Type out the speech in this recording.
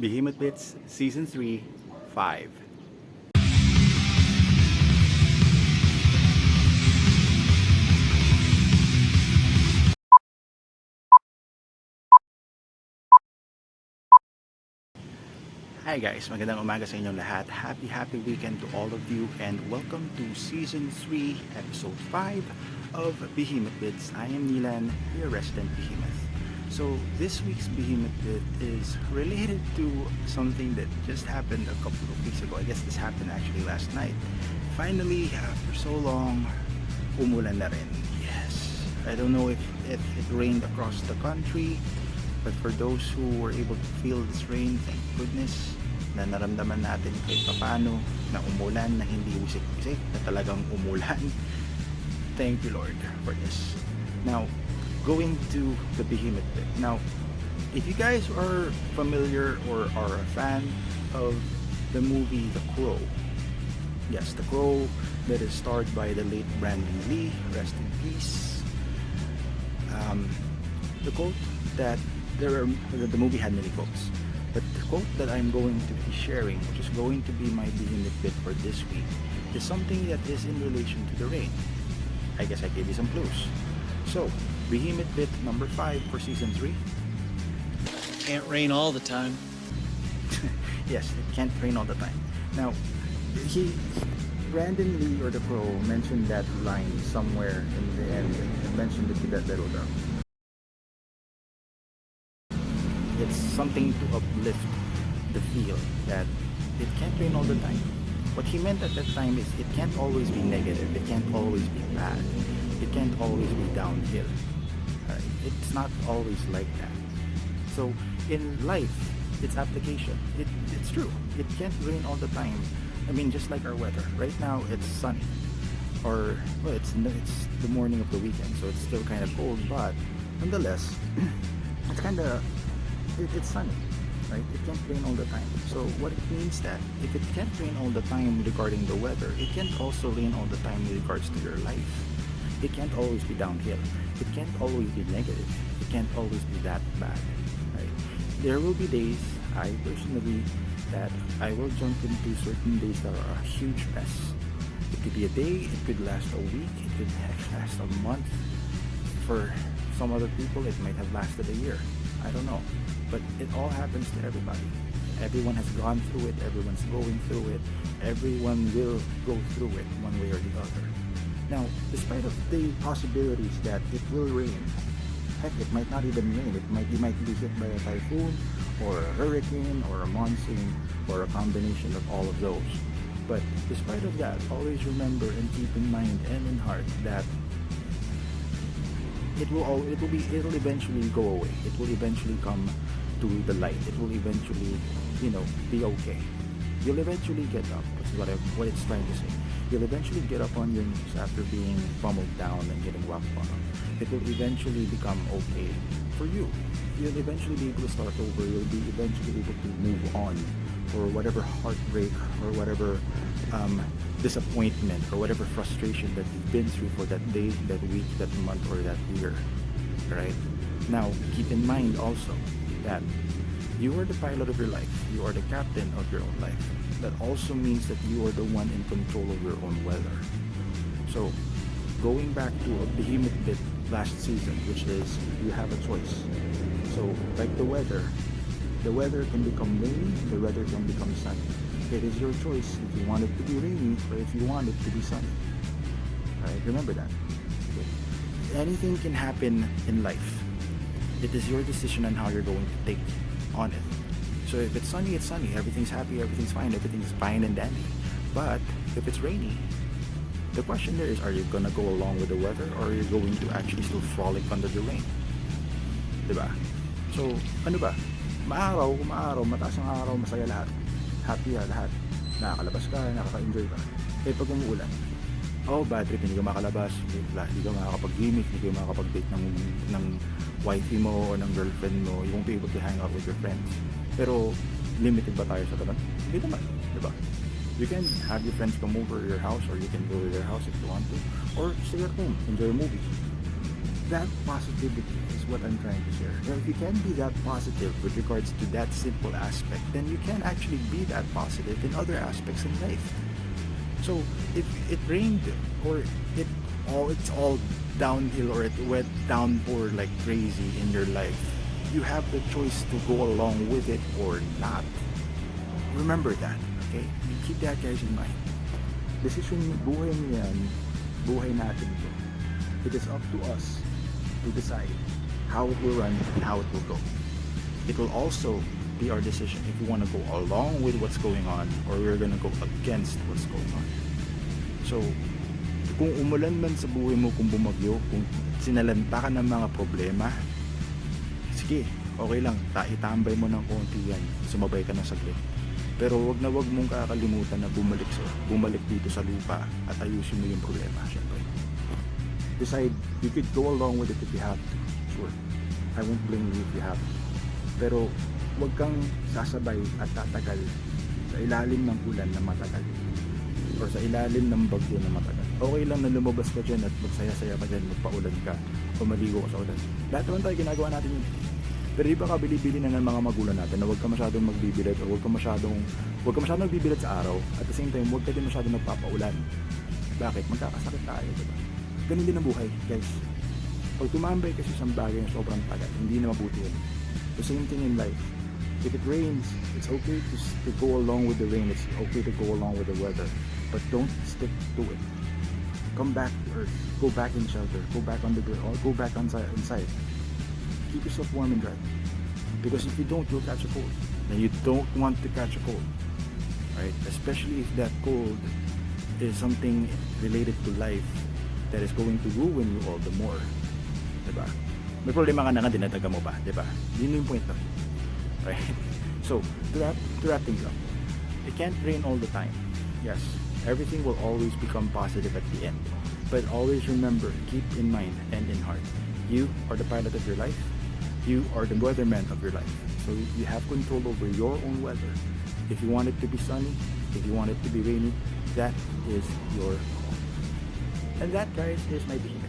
Behemoth Bits Season 3, 5. Hi guys, magandang umaga sa inyong lahat. Happy weekend to all of you and welcome to Season 3, Episode 5 of Behemoth Bits. I am Nilan, your resident Behemoth. So this week's Behemoth Bit is related to something that just happened a couple of weeks ago. I guess this happened actually last night. Finally, after so long, umulan na rin. Yes, I don't know if it rained across the country, but for those who were able to feel this rain, thank goodness na naramdaman natin kahit papano na umulan, na hindi wisik-wisik, na talagang umulan. Thank you Lord for this. Now, going to the Behemoth bit. Now, if you guys are familiar or are a fan of the movie The Crow, yes, The Crow, that is starred by the late Brandon Lee, rest in peace. The quote that the movie had many quotes, but the quote that I'm going to be sharing, which is going to be my Behemoth bit for this week, is something that is in relation to the rain. I guess I gave you some clues. So, Behemoth bit number 5 for season 3. Can't rain all the time. Yes, it can't rain all the time. Now, Brandon Lee or the Crow mentioned that line somewhere in the end and mentioned it to that little girl. It's something to uplift the feel that it can't rain all the time. What he meant at that time is it can't always be negative, it can't always be bad, it can't always be downhill. It's not always like that. So in life, it's application. It's true. It can't rain all the time. I mean, just like our weather. Right now, it's sunny. Or, well, it's the morning of the weekend, so it's still kind of cold, but nonetheless, it's sunny, right? It can't rain all the time. So what it means that if it can't rain all the time regarding the weather, it can't also rain all the time with regards to your life. It can't always be downhill. It can't always be negative. It can't always be that bad, right? There will be days, I personally, that I will jump into certain days that are a huge mess. It could be a day, it could last a week, it could last a month. For some other people, it might have lasted a year. I don't know. But it all happens to everybody. Everyone has gone through it, everyone's going through it, everyone will go through it one way or the other. Now, despite of the possibilities that it will rain, heck, it might not even rain. You might be hit by a typhoon or a hurricane or a monsoon or a combination of all of those. But despite of that, always remember and keep in mind and in heart that it'll eventually go away. It will eventually come to the light. It will eventually, be okay. You'll eventually get up. That's what it's trying to say. You'll eventually get up on your knees after being pummeled down and getting rock bottom. It will eventually become okay for you. You'll eventually be able to start over. You'll be eventually able to move on, or whatever heartbreak or whatever disappointment or whatever frustration that you've been through for that day, that week, that month, or that year. Right? Now, keep in mind also that you are the pilot of your life. You are the captain of your own life. That also means that you are the one in control of your own weather. So, going back to a Behemoth bit last season, which is you have a choice. So, like the weather can become rainy, the weather can become sunny. It is your choice if you want it to be rainy or if you want it to be sunny. Alright, remember that. Okay. Anything can happen in life. It is your decision on how you're going to take on it. So if it's sunny, it's sunny. Everything's happy, everything's fine and dandy. But if it's rainy, the question there is, are you gonna go along with the weather or are you going to actually still frolic under the rain? Diba? So, ano ba? Maaraw, mataas ang araw, masaya lahat. Happy lahat. Nakakalabas ka, nakaka-enjoy ka. Eh pag umuulan, bad trip, hindi ka makalabas, hindi ka makakapag-gimmick, hindi ka makakapag-date ng wifey mo o ng girlfriend mo. You won't be able to hang out with your friends. Pero, limited ba tayo sa ganun? Hindi naman, di ba? You can have your friends come over your house or you can go to their house if you want to. Or stay at home, enjoy a movie. that positivity is what I'm trying to share. Now, if you can be that positive with regards to that simple aspect, then you can actually be that positive in other aspects in life. So if it rained or it's all downhill or it went downpour like crazy in your life, you have the choice to go along with it or not. Remember that, okay? You keep that, guys, in mind. Decision, buhay niyo yan, buhay natin ito. It is up to us to decide how it will run and how it will go. It will also be our decision if we want to go along with what's going on or we're gonna go against what's going on. So, kung umulan man sa buhay mo, kung bumagyo, kung sinalanta ka ng mga problema, sige, okay lang, itambay mo ng konti yan, sumabay ka na saglit. Pero wag mong kakalimutan na bumalik dito sa lupa at ayusin mo yung problema, syempre. Decide, you could go along with it if you have to, sure. I won't blame you if you have to. Pero wag kang sasabay at tatagal sa ilalim ng ulan na matagal or sa ilalim ng bagyo na matagal. Okay lang na lumabas ka dyan at magsaya-saya ka dyan, magpaulan ka o maligo ka sa ulan. Lahat naman tayo ginagawa natin yun. Pero iba ka bili-bili na ng mga magulang natin na huwag ka masyadong magbibilad o huwag ka masyadong magbibilad sa araw. At the same time, huwag ka din masyadong magpapaulan. Bakit? Magkakasakit tayo, diba? Ganun din ang buhay, guys. Pag tumambay kasi isang bagay na sobrang tagal, hindi na mabuti yun. The same thing in life. If it rains, it's okay to go along with the rain. It's okay to go along with the weather. But don't stick to it. Come back to earth. Go back in shelter. Go back on the or go back inside. Keep yourself warm and dry. Because if you don't, you'll catch a cold. And you don't want to catch a cold. Right? Especially if that cold is something related to life that is going to ruin you all the more. Diba? May problema ka na nga, dinadaga mo pa. Diba? Yun yung point na. Right? So, to wrap things up, it can't rain all the time. Yes, everything will always become positive at the end. But always remember, keep in mind and in heart, you are the pilot of your life. You are the weatherman of your life. So you have control over your own weather. If you want it to be sunny, if you want it to be rainy, that is your call. And that, guys, is my beat.